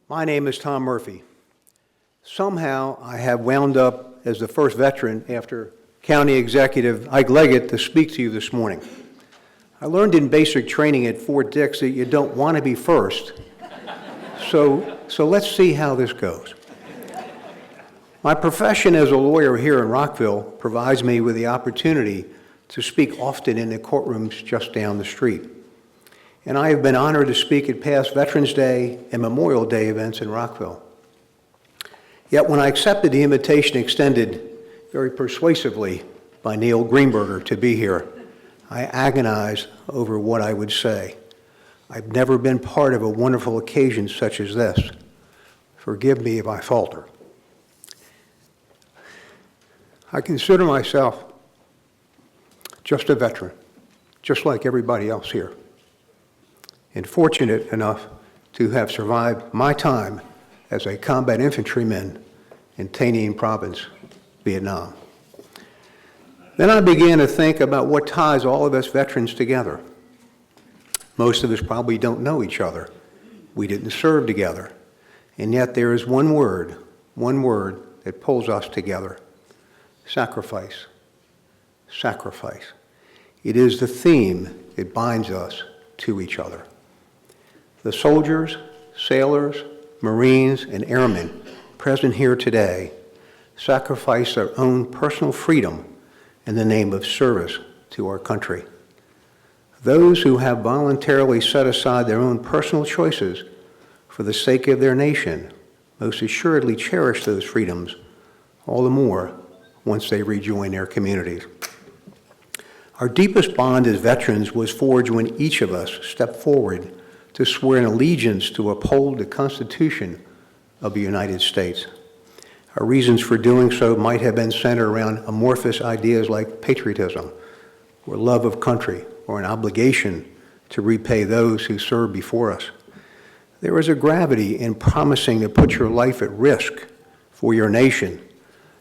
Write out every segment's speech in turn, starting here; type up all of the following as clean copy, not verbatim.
My name is Tom Murphy. Somehow I have wound up as the first veteran after County Executive Ike Leggett to speak to you this morning. I learned in basic training at Fort Dix that you don't want to be first, so let's see how this goes. My profession as a lawyer here in Rockville provides me with the opportunity to speak often in the courtrooms just down the street. And I have been honored to speak at past Veterans Day and Memorial Day events in Rockville. Yet when I accepted the invitation extended very persuasively by Neil Greenberger to be here, I agonized over what I would say. I've never been part of a wonderful occasion such as this. Forgive me if I falter. I consider myself just a veteran, just like everybody else here, and fortunate enough to have survived my time as a combat infantryman in Tay Ninh Province, Vietnam. Then I began to think about what ties all of us veterans together. Most of us probably don't know each other. We didn't serve together. And yet there is one word that pulls us together: sacrifice. Sacrifice. It is the theme that binds us to each other. The soldiers, sailors, Marines, and airmen present here today sacrifice their own personal freedom in the name of service to our country. Those who have voluntarily set aside their own personal choices for the sake of their nation most assuredly cherish those freedoms all the more once they rejoin their communities. Our deepest bond as veterans was forged when each of us stepped forward to swear an allegiance to uphold the Constitution of the United States. Our reasons for doing so might have been centered around amorphous ideas like patriotism, or love of country, or an obligation to repay those who served before us. There is a gravity in promising to put your life at risk for your nation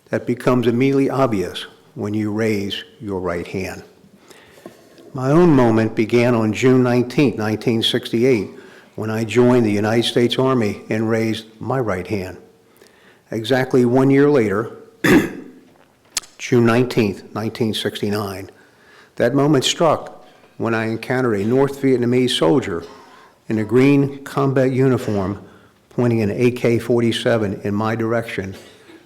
that becomes immediately obvious when you raise your right hand. My own moment began on June 19, 1968, when I joined the United States Army and raised my right hand. Exactly 1 year later, June 19, 1969, that moment struck when I encountered a North Vietnamese soldier in a green combat uniform pointing an AK-47 in my direction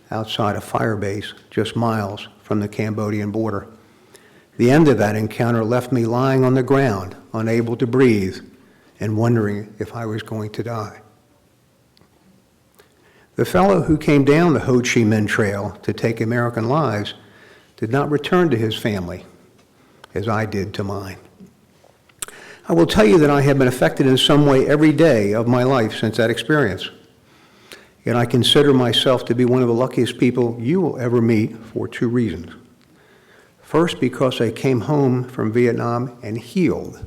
outside a fire base just miles from the Cambodian border. The end of that encounter left me lying on the ground, unable to breathe, and wondering if I was going to die. The fellow who came down the Ho Chi Minh Trail to take American lives did not return to his family as I did to mine. I will tell you that I have been affected in some way every day of my life since that experience. Yet I consider myself to be one of the luckiest people you will ever meet for two reasons. First, because I came home from Vietnam and healed.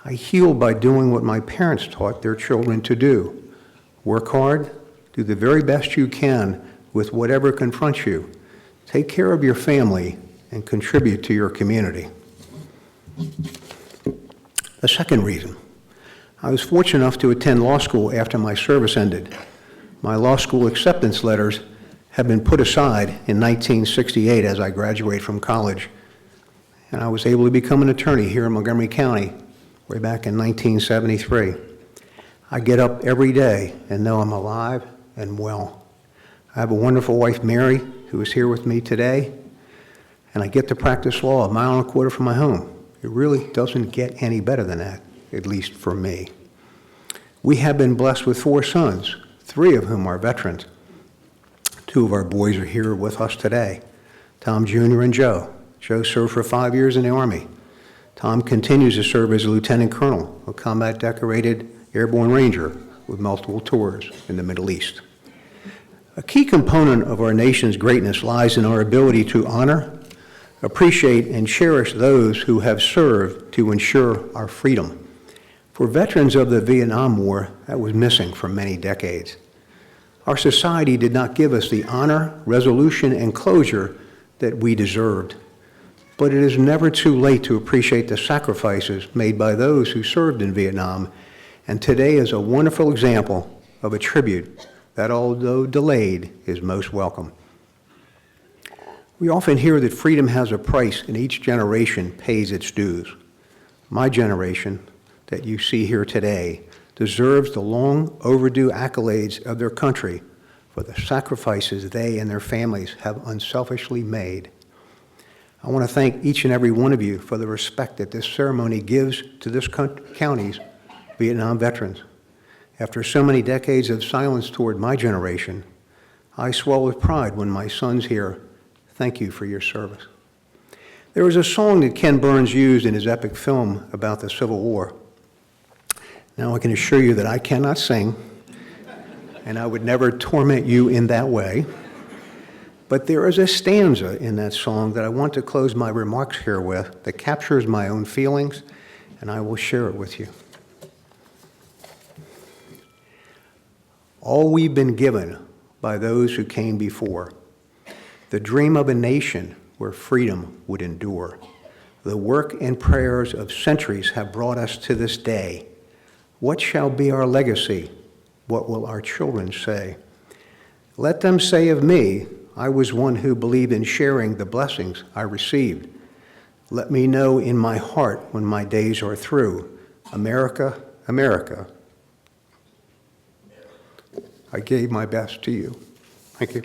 I healed by doing what my parents taught their children to do. Work hard, do the very best you can with whatever confronts you. Take care of your family and contribute to your community. The second reason, I was fortunate enough to attend law school after my service ended. My law school acceptance letters had been put aside in 1968 as I graduated from college, and I was able to become an attorney here in Montgomery County way back in 1973. I get up every day and know I'm alive and well. I have a wonderful wife, Mary, who is here with me today, and I get to practice law a mile and a quarter from my home. It really doesn't get any better than that, at least for me. We have been blessed with 4 sons, 3 of whom are veterans. 2 of our boys are here with us today, Tom Jr. and Joe. Joe served for 5 years in the Army. Tom continues to serve as a lieutenant colonel, a combat decorated airborne ranger with multiple tours in the Middle East. A key component of our nation's greatness lies in our ability to honor, appreciate, and cherish those who have served to ensure our freedom. For veterans of the Vietnam War, that was missing for many decades. Our society did not give us the honor, resolution, and closure that we deserved. But it is never too late to appreciate the sacrifices made by those who served in Vietnam, and today is a wonderful example of a tribute that, although delayed, is most welcome. We often hear that freedom has a price and each generation pays its dues. My generation, that you see here today, deserves the long overdue accolades of their country for the sacrifices they and their families have unselfishly made. I want to thank each and every one of you for the respect that this ceremony gives to this county's Vietnam veterans. After so many decades of silence toward my generation, I swell with pride when my sons hear, "Thank you for your service." There was a song that Ken Burns used in his epic film about the Civil War. Now I can assure you that I cannot sing, and I would never torment you in that way. But there is a stanza in that song that I want to close my remarks here with that captures my own feelings, and I will share it with you. All we've been given by those who came before, the dream of a nation where freedom would endure. The work and prayers of centuries have brought us to this day. What shall be our legacy? What will our children say? Let them say of me, I was one who believed in sharing the blessings I received. Let me know in my heart when my days are through, America, America, I gave my best to you. Thank you.